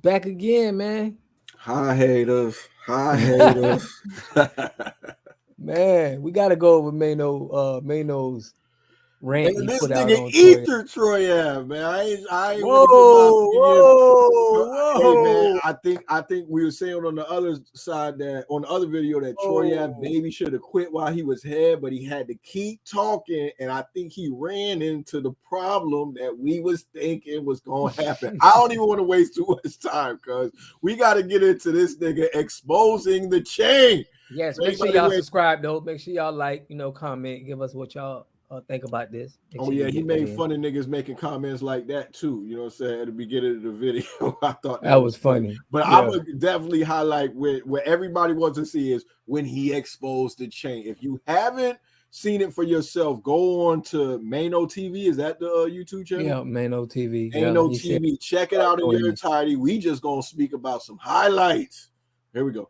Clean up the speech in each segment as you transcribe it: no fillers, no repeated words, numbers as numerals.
back again, man. Hi haters. Hi haters. Man, we gotta go over Maino's rant And he this put out nigga on Troy. Ether Troy Ave, man. I ain't want to give out Whoa, give. Hey man, whoa, I think we were saying on the other side that on the other video that Troy Ave whoa. maybe should have quit while he was here, but he had to keep talking, and I think he ran into the problem that we was thinking was gonna happen. I don't even want to waste too much time because we got to get into this nigga exposing the chain. Yes, For make sure anybody y'all who ain't subscribe though. Make sure y'all like, comment, give us what y'all think about this. Make Oh sure you yeah, he get that made in. fun of niggas making comments like that too. You know what I'm saying? At the beginning of the video, I thought That that was was funny. funny. But I'm Yeah. gonna definitely highlight where everybody wants to see is when he exposed the chain. If you haven't seen it for yourself, go on to Maino TV. Is that the YouTube channel? Yeah, Maino TV. Yeah. Maino He said TV. Check it out in doing your this. entirety. We just gonna speak about some highlights. Here we go.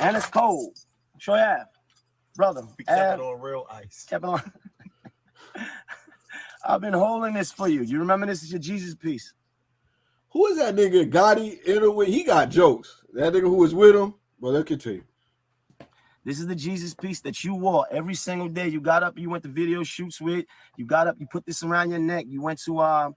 And it's cold. Troy Ave, brother. We kept it on real ice. Kept it on. I've been holding this for you. You remember this is your Jesus piece. Who is that nigga Gotti in it with? He got jokes. That nigga who was with him. Well, let's continue. This is the Jesus piece that you wore every single day. You got up, you went to video shoots with. You got up, you put this around your neck. You went to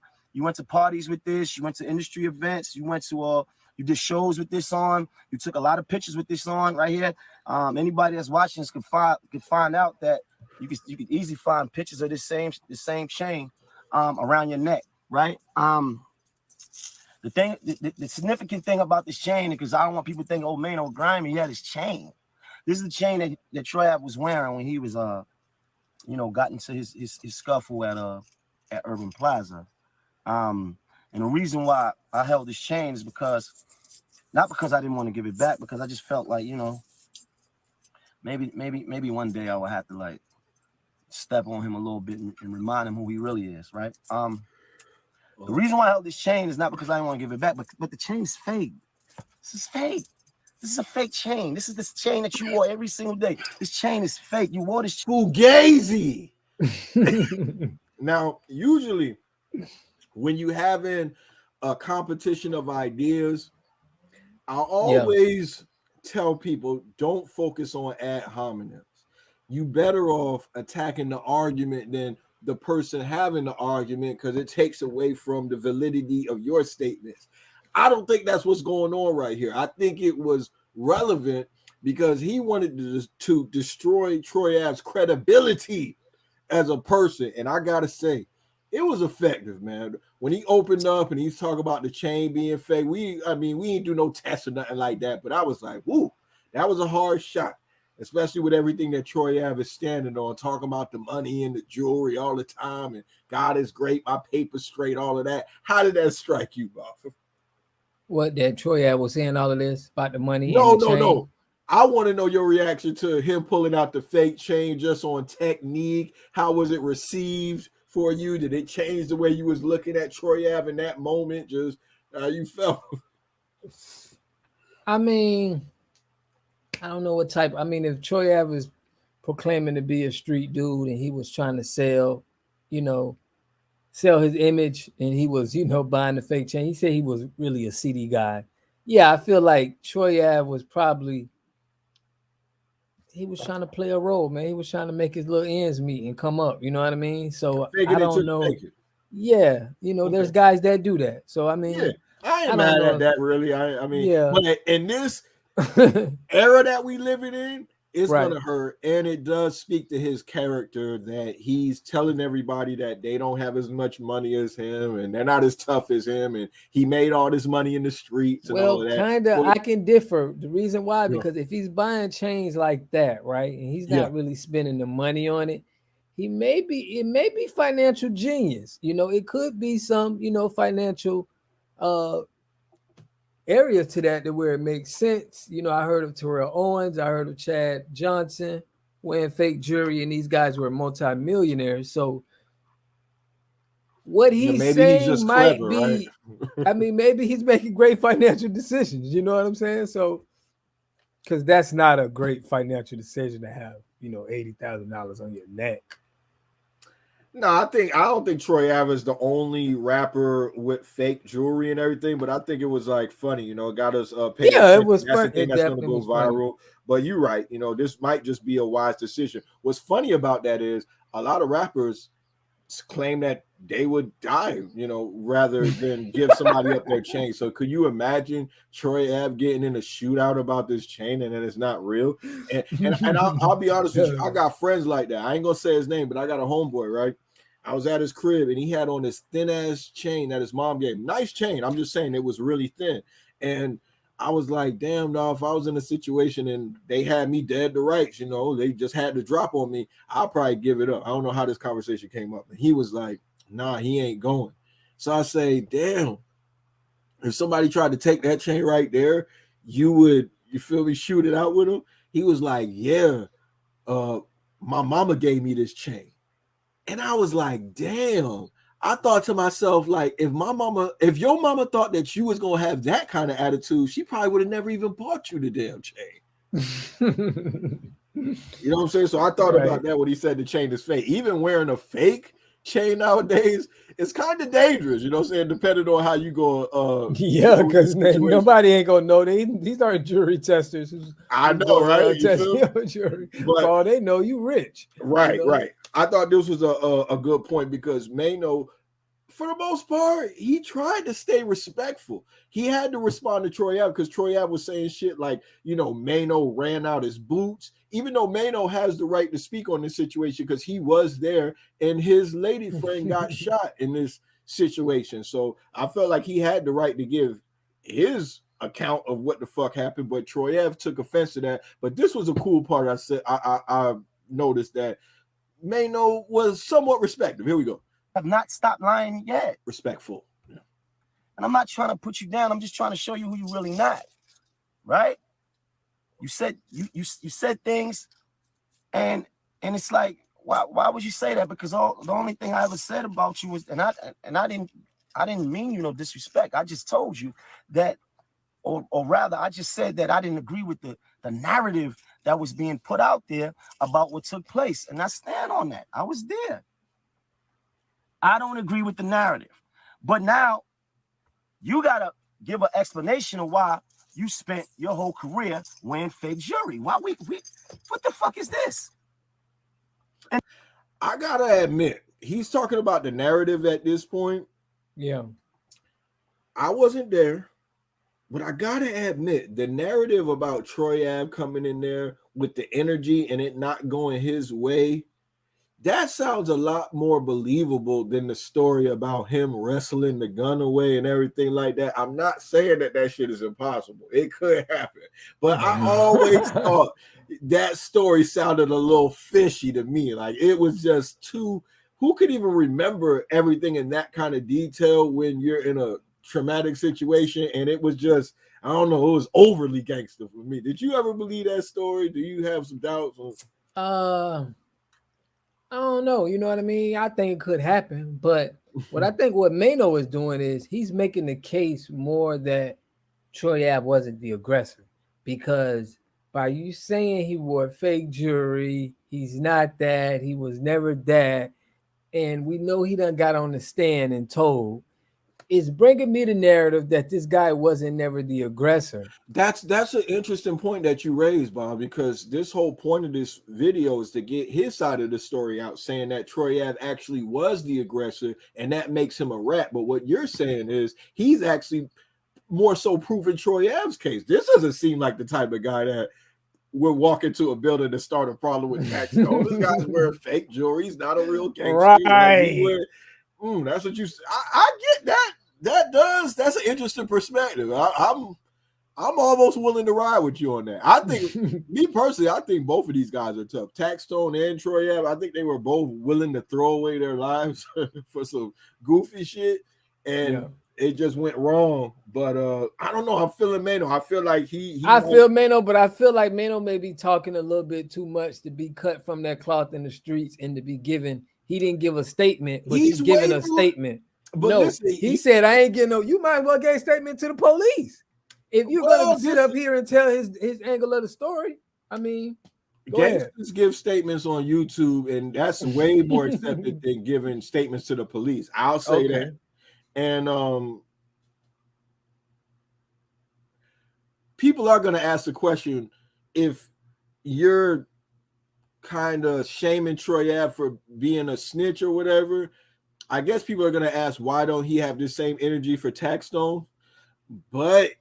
parties with this. You went to industry events. You did shows with this on. You took a lot of pictures with this on right here. Anybody that's watching this could find out that you could easily find pictures of the same chain around your neck, right? The significant thing about this chain, because I don't want people to think, oh man, oh grimy, he had his chain. This is the chain that Troy Ave was wearing when he was got into his scuffle at Urban Plaza. And the reason why I held this chain is not because I didn't want to give it back, because I just felt like, maybe one day I would have to step on him a little bit and remind him who he really is, right? The reason why I held this chain is not because I didn't want to give it back, but the chain is fake. This is fake. This is a fake chain. This is this chain that you wore every single day. This chain is fake. You wore this Fugazi. Now, usually when you having a competition of ideas, I'll always tell people don't focus on ad hominems. You better off attacking the argument than the person having the argument, because it takes away from the validity of your statements. I don't think that's what's going on right here. I think it was relevant because he wanted to destroy Troy Ave's credibility as a person. And I got to say, it was effective, man. When he opened up and he's talking about the chain being fake, we ain't do no tests or nothing like that. But I was like, whoo, that was a hard shot, especially with everything that Troy Ave is standing on, talking about the money and the jewelry all the time. And God is great, my paper's straight, all of that. How did that strike you, Bob? What, that Troy Ave was saying all of this about the money? No. I want to know your reaction to him pulling out the fake chain just on technique. How was it received for you? Did it change the way you was looking at Troy Ave in that moment? Just you felt? I mean, I don't know what type. I mean, if Troy Ave was proclaiming to be a street dude and he was trying to sell his image, and he was, buying the fake chain. He said he was really a CD guy. Yeah, I feel like Troy Ave was probably, he was trying to play a role, man. He was trying to make his little ends meet and come up. You know what I mean? So I don't know. Yeah, there's guys that do that. So I mean, yeah, I ain't mad at that really. I mean, yeah. But in this era that we living in, it's gonna hurt, and it does speak to his character that he's telling everybody that they don't have as much money as him, and they're not as tough as him, and he made all this money in the streets and all of that. Kinda, I can differ. The reason why, because if he's buying chains like that, right, and he's not really spending the money on it, it may be financial genius. It could be some, financial areas to that where it makes sense. I heard of Terrell Owens, I heard of Chad Johnson wearing fake jewelry, and these guys were multimillionaires. So what he's saying he's might clever, be, right? I mean, maybe he's making great financial decisions. You know what I'm saying? So, because that's not a great financial decision to have, $80,000 on your neck. No, I don't think Troy Ave is the only rapper with fake jewelry and everything, but I think it was like funny, you know, it got us paying Yeah, it attention. was That's the fun. thing It that's going to definitely go was funny. viral. But you're right, you know, this might just be a wise decision. What's funny about that is a lot of rappers claim that they would die, you know, rather than give somebody up their chain. So could you imagine Troy Ave getting in a shootout about this chain and then it's not real? And I'll be honest with you, I got friends like that. I ain't gonna say his name, but I got a homeboy, right? I was at his crib and he had on this thin ass chain that his mom gave him. Nice chain. I'm just saying it was really thin. And I was like, damn, dog, if I was in a situation and they had me dead to rights, you know, they just had to drop on me, I'll probably give it up. I don't know how this conversation came up. And he was like, nah, he ain't going. So I say, damn, if somebody tried to take that chain right there, you feel me, shoot it out with him? He was like, yeah, my mama gave me this chain. And I was like, damn. I thought to myself, like, if your mama thought that you was gonna have that kind of attitude, she probably would have never even bought you the damn chain. You know what I'm saying? So I thought about that when he said the chain is fake. Even wearing a fake chain nowadays, it's kind of dangerous, you know what I'm saying? Depending on how you go. Yeah, because nobody ain't gonna know. These aren't jury testers. I know, right? Jury. But for all they know, you rich. Right, you know? right. I thought this was a good point because Maino, for the most part, he tried to stay respectful. He had to respond to Troy Ave because Troy Ave was saying shit like, you know, Maino ran out his boots, even though Maino has the right to speak on this situation because he was there and his lady friend got shot in this situation. So I felt like he had the right to give his account of what the fuck happened, but Troy Ave took offense to that. But this was a cool part. I noticed that Maino was somewhat respectful. Here we go. Have not stopped lying yet. Respectful. Yeah. And I'm not trying to put you down. I'm just trying to show you who you really not. Right? You said you said things, and it's like, why would you say that? Because the only thing I ever said about you was, and I didn't mean you no disrespect. I just told you that, or rather, I just said that I didn't agree with the narrative that was being put out there about what took place, and I stand on that. I was there. I don't agree with the narrative, but now you gotta give an explanation of why you spent your whole career wearing fake jewelry. Why we what the fuck is this? And I gotta admit, he's talking about the narrative at this point. Yeah, I wasn't there, but I gotta admit the narrative about Troy Ave coming in there with the energy and it not going his way. That sounds a lot more believable than the story about him wrestling the gun away and everything like that. I'm not saying that shit is impossible. It could happen. But I always thought that story sounded a little fishy to me. Like it was just too, who could even remember everything in that kind of detail when you're in a traumatic situation? And it was just, I don't know, it was overly gangster for me. Did you ever believe that story? Do you have some doubts on? I don't know. You know what I mean? I think it could happen, but what Maino is doing is he's making the case more that Troy Ave wasn't the aggressor, because by you saying he wore fake jewelry, he's not that, he was never that, and we know he done got on the stand and told, is bringing me the narrative that this guy wasn't never the aggressor. That's an interesting point that you raised, Bob, because this whole point of this video is to get his side of the story out, saying that Troy Ave actually was the aggressor and that makes him a rat. But what you're saying is he's actually more so proving Troy Ave's case. This doesn't seem like the type of guy that would walk into a building and start a problem with tax. This guy's wearing fake jewelry. He's not a real gangster. Right. That's what you. I get that. That's an interesting perspective. I'm almost willing to ride with you on that. I think, me personally, I think both of these guys are tough. Taxstone and Troy Ave, I think they were both willing to throw away their lives for some goofy shit, and it just went wrong. But I don't know. I'm feeling Maino. I feel like I feel Maino, but I feel like Maino may be talking a little bit too much to be cut from that cloth in the streets and to be given. He didn't give a statement, but he's giving a statement. But no, listen, he said, I ain't getting no, you might well get a statement to the police. If you're going to sit up here and tell his angle of the story, I mean. Go ahead. Gangsters give statements on YouTube, and that's way more accepted than giving statements to the police. I'll say Okay. that. And people are going to ask the question, if you're kind of shaming Troy Ave for being a snitch or whatever, I guess people are going to ask, why don't he have the same energy for Taxstone? But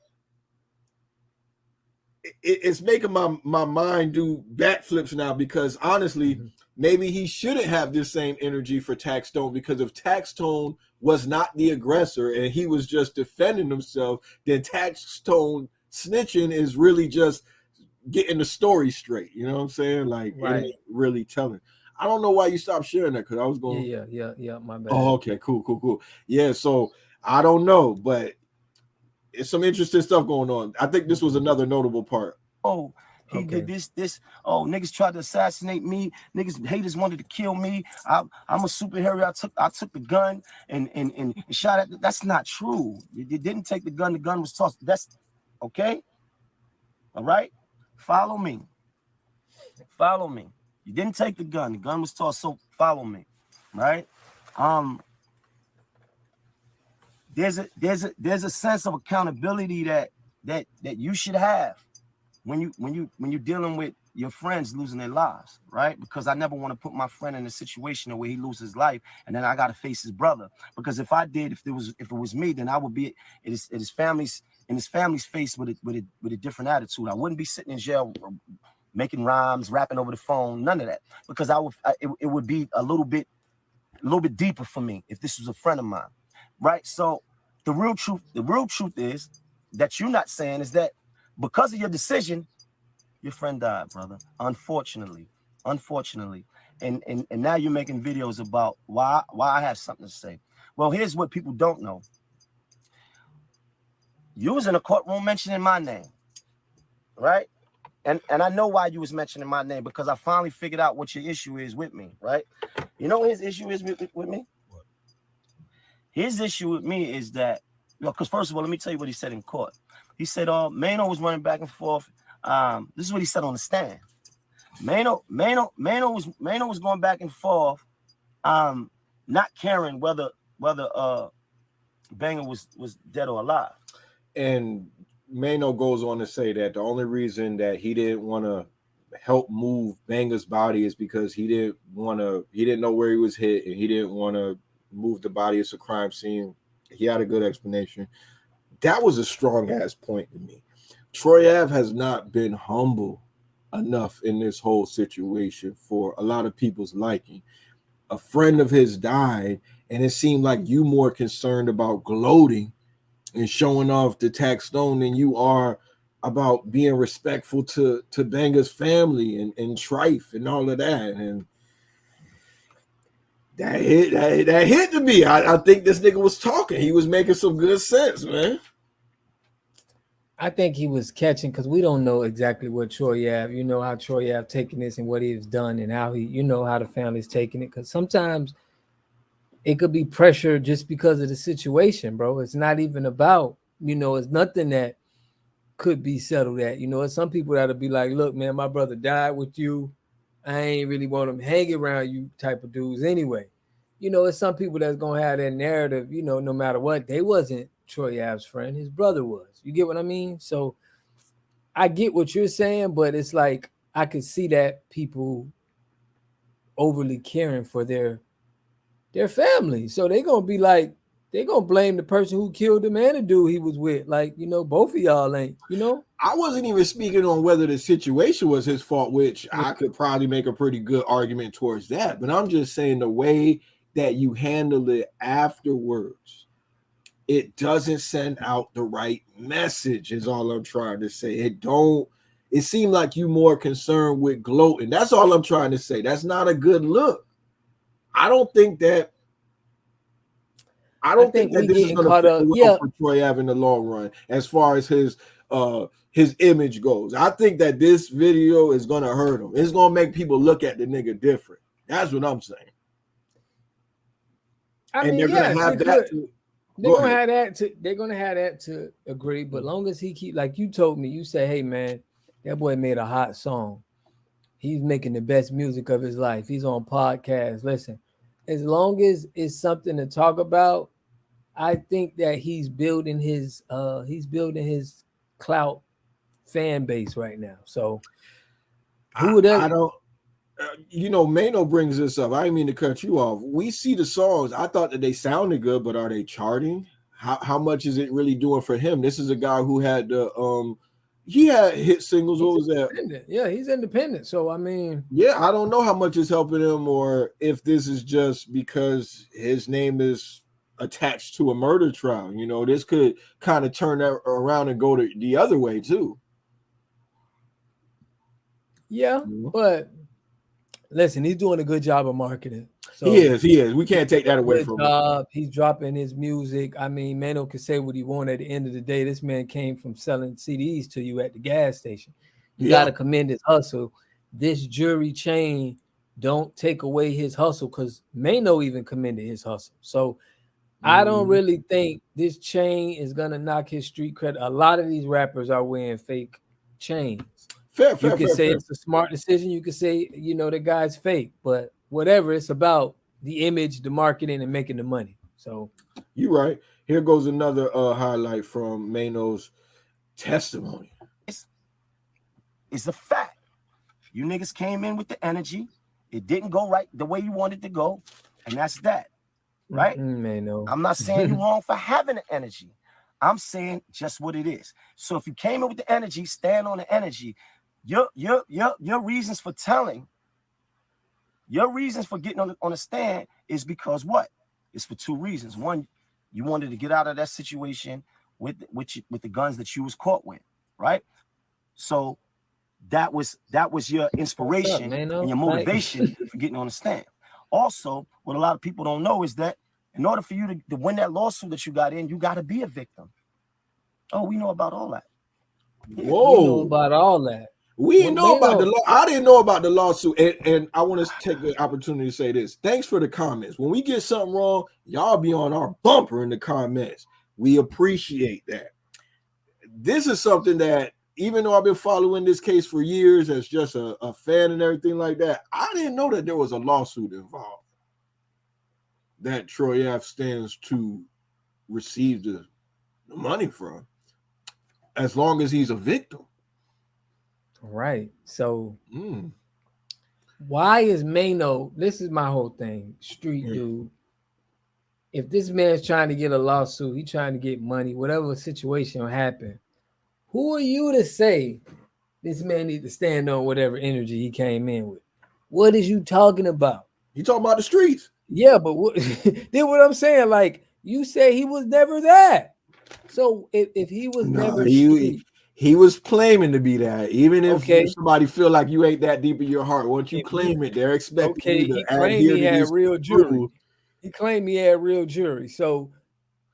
it's making my mind do backflips now, because honestly, maybe he shouldn't have this same energy for Taxstone, because if Taxstone was not the aggressor and he was just defending himself, then Taxstone snitching is really just getting the story straight. You know what I'm saying? Like, Right. it ain't really telling. I don't know why you stopped sharing that, because I was going. Yeah. My bad. Oh, okay, cool. Yeah, so I don't know, but it's some interesting stuff going on. I think this was another notable part. Oh, he did this. Oh, niggas tried to assassinate me. Niggas haters wanted to kill me. I'm a superhero. I took the gun and shot at. That's not true. You didn't take the gun. The gun was tossed. That's okay. All right. Follow me. You didn't take the gun. The gun was tossed. So follow me. Right. There's a sense of accountability that you should have when you're dealing with your friends losing their lives, right? Because I never want to put my friend in a situation where he loses his life and then I got to face his brother. Because if it was me, then I would be in his family's face with a different attitude. I wouldn't be sitting in jail making rhymes, rapping over the phone, none of that. Because it would be a little bit deeper for me if this was a friend of mine. Right. So the real truth is that you're not saying is that because of your decision, your friend died, brother. Unfortunately. And now you're making videos about why I have something to say. Well, here's what people don't know. You was in a courtroom mentioning my name. Right. And I know why you was mentioning my name, because I finally figured out what your issue is with me. Right. You know what his issue is with me? His issue with me is that, because first of all, let me tell you what he said in court. He said, Maino was running back and forth. This is what he said on the stand. Maino was going back and forth, not caring whether Banger was dead or alive. And Maino goes on to say that the only reason that he didn't want to help move Banger's body is because he didn't know where he was hit, and he didn't want to move the body. It's a crime scene. He had a good explanation. That was a strong ass point to me. Troy Ave has not been humble enough in this whole situation for a lot of people's liking. A friend of his died, and it seemed like you more concerned about gloating and showing off the Taxstone than you are about being respectful to Banger's family and Trife and all of that. And that hit to me. I think this nigga was talking. He was making some good sense, man. I think he was catching, because we don't know exactly what Troy Ave, how Troy Ave taking this and what he's done and how how the family's taking it. Because sometimes it could be pressure just because of the situation, bro. It's not even about, it's nothing that could be settled at. It's some people that'll be like, look, man, my brother died with you. I ain't really want him hanging around you type of dudes anyway. It's some people that's going to have that narrative, no matter what. They wasn't Troy Ave's friend. His brother was. You get what I mean? So I get what you're saying, but it's like I could see that people overly caring for their family. So they're going to be like, they're going to blame the person who killed him and the dude he was with. Like, both of y'all ain't, I wasn't even speaking on whether the situation was his fault, which I could probably make a pretty good argument towards that. But I'm just saying the way that you handle it afterwards, it doesn't send out the right message, is all I'm trying to say. It seemed like you more concerned with gloating. That's all I'm trying to say. That's not a good look. I don't think that this is going to fit well for Troy Ave in the long run, as far as his image goes. I think that this video is going to hurt him. It's going to make people look at the nigga different. That's what I'm saying. They're going to have that. They're going to have that to agree. But long as he keep, like you told me, you say, hey man, that boy made a hot song. He's making the best music of his life. He's on podcasts. Listen, as long as it's something to talk about, I think that he's building his clout fan base right now. So who does I don't. Maino brings this up. I didn't mean to cut you off. We see the songs. I thought that they sounded good, but are they charting? How much is it really doing for him? This is a guy who had he had hit singles. What was that? Yeah, he's independent. So I mean, yeah, I don't know how much is helping him, or if this is just because his name is attached to a murder trial. This could kind of turn that around and go the other way too. Yeah, but listen, he's doing a good job of marketing. So he is. We can't take that away from him. He's dropping his music. I mean, Maino can say what he want. At the end of the day, this man came from selling CDs to you at the gas station. You got to commend his hustle. This jewelry chain don't take away his hustle, because Maino even commended his hustle. So I don't really think this chain is gonna knock his street credit. A lot of these rappers are wearing fake chains. You can say it's a smart decision. You can say, the guy's fake, but whatever. It's about the image, the marketing, and making the money. So you're right. Here goes another highlight from Maino's testimony. It's a fact. You niggas came in with the energy. It didn't go right the way you wanted to go, and that's that. Right? Maino. I'm not saying you're wrong for having the energy. I'm saying just what it is. So if you came in with the energy, stand on the energy. Your reasons for telling, your reasons for getting on the stand is because what? It's for two reasons. One, you wanted to get out of that situation with the guns that you was caught with, right? So that was your inspiration and your motivation for getting on the stand. Also, what a lot of people don't know is that in order for you to win that lawsuit that you got in, you got to be a victim. Oh, we know about all that. Whoa, we know about all that. We didn't know about the law. I didn't know about the lawsuit, and I want to take the opportunity to say this. Thanks for the comments. When we get something wrong, y'all be on our bumper in the comments. We appreciate that. This is something that, even though I've been following this case for years as just a fan and everything like that, I didn't know that there was a lawsuit involved that Troy Ave stands to receive the money from, as long as he's a victim. Right. So why is Maino? This is my whole thing. Street dude. If this man's trying to get a lawsuit, he's trying to get money, whatever situation will happen. Who are you to say this man need to stand on whatever energy he came in with? What is you talking about? You talking about the streets? Yeah, but then what I'm saying, like you say, he was never that. So if he was never he was claiming to be that. Even if somebody feel like you ain't that deep in your heart, once you claim it, they're expecting you to adhere to this real jury. He claimed he had real jury, so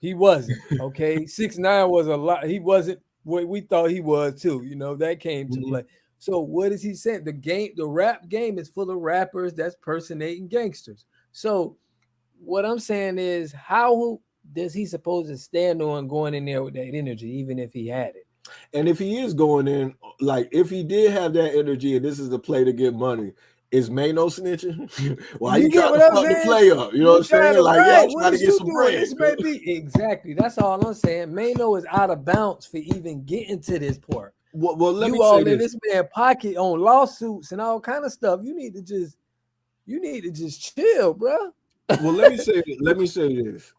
he wasn't. Okay, 6ix9ine was a lot. He wasn't what we thought he was too. That came to play. So what is he saying? The rap game is full of rappers that's personating gangsters. So what I'm saying is, how does he supposed to stand on going in there with that energy, even if he had it? And if he is going in, like if he did have that energy and this is the play to get money, is Maino snitching? Why you trying to fuck the play up? You know what I'm saying? Like, yeah, I'm trying to get some bread. This may be exactly. That's all I'm saying. Maino is out of bounds for even getting to this part. Well, let me say all this man pocket on lawsuits and all kind of stuff. You need to just chill, bro. Well, let me say this.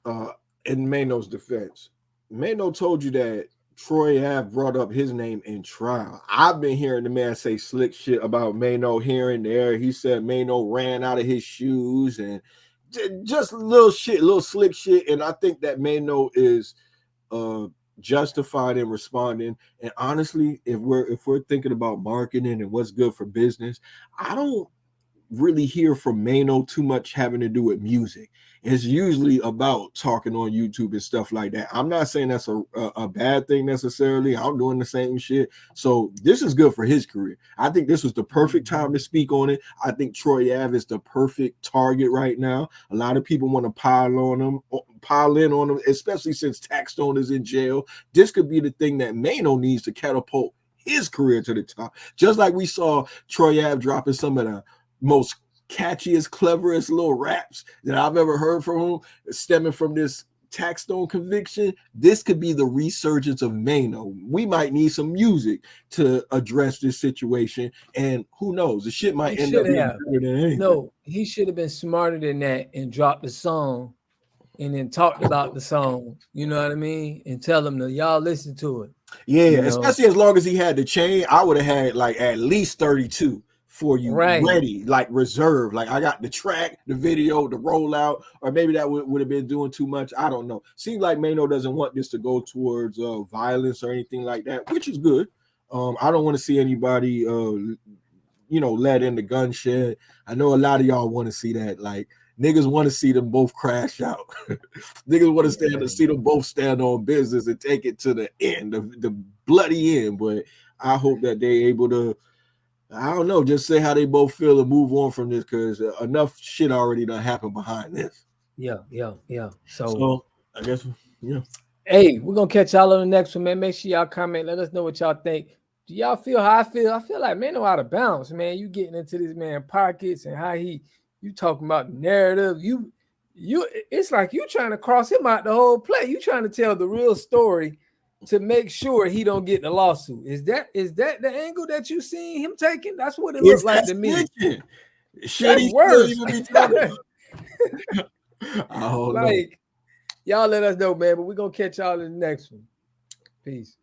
In Maino's defense, Maino told you that Troy Ave brought up his name in trial. I've been hearing the man say slick shit about Maino here and there. He said Maino ran out of his shoes and just little slick shit. And I think that Maino is justified in responding. And honestly, if we're thinking about marketing and what's good for business, I don't really hear from Maino too much having to do with music. It's usually about talking on YouTube and stuff like that. I'm not saying that's a bad thing necessarily. I'm doing the same shit. So this is good for his career. I think this was the perfect time to speak on it. I think Troy Ave is the perfect target right now. A lot of people want to pile in on him, especially since Taxstone is in jail. This could be the thing that Maino needs to catapult his career to the top. Just like we saw Troy Ave dropping some of the most catchiest, cleverest little raps that I've ever heard from him, stemming from this Taxstone conviction. This could be the resurgence of Maino. We might need some music to address this situation, and who knows, the shit might end up being better than anything. No, he should have been smarter than that and dropped the song and then talked about the song, you know what I mean? And tell them to y'all listen to it. Yeah, you know? Especially as long as he had the chain, I would have had like at least 32 for you ready, like reserved. Like I got the track, the video, the rollout, or maybe that would have been doing too much. I don't know. Seems like Maino doesn't want this to go towards violence or anything like that, which is good. I don't want to see anybody led in the gun shed. I know a lot of y'all want to see that. Like niggas want to see them both crash out. Niggas want to see them both stand on business and take it to the end, the bloody end. But I hope that they able to, I don't know, just say how they both feel and move on from this, because enough shit already done happened behind this. Yeah. So I guess, Hey, we're gonna catch y'all on the next one, man. Make sure y'all comment. Let us know what y'all think. Do y'all feel how I feel? I feel like Maino out of bounds, man. You getting into this man pockets and how you talking about the narrative. You it's like you trying to cross him out the whole play. You trying to tell the real story to make sure he don't get the lawsuit. Is that the angle that you seen him taking? That's what it looks like to me. Should he still even be talking? I don't know. Y'all let us know, man. But we're gonna catch y'all in the next one. Peace.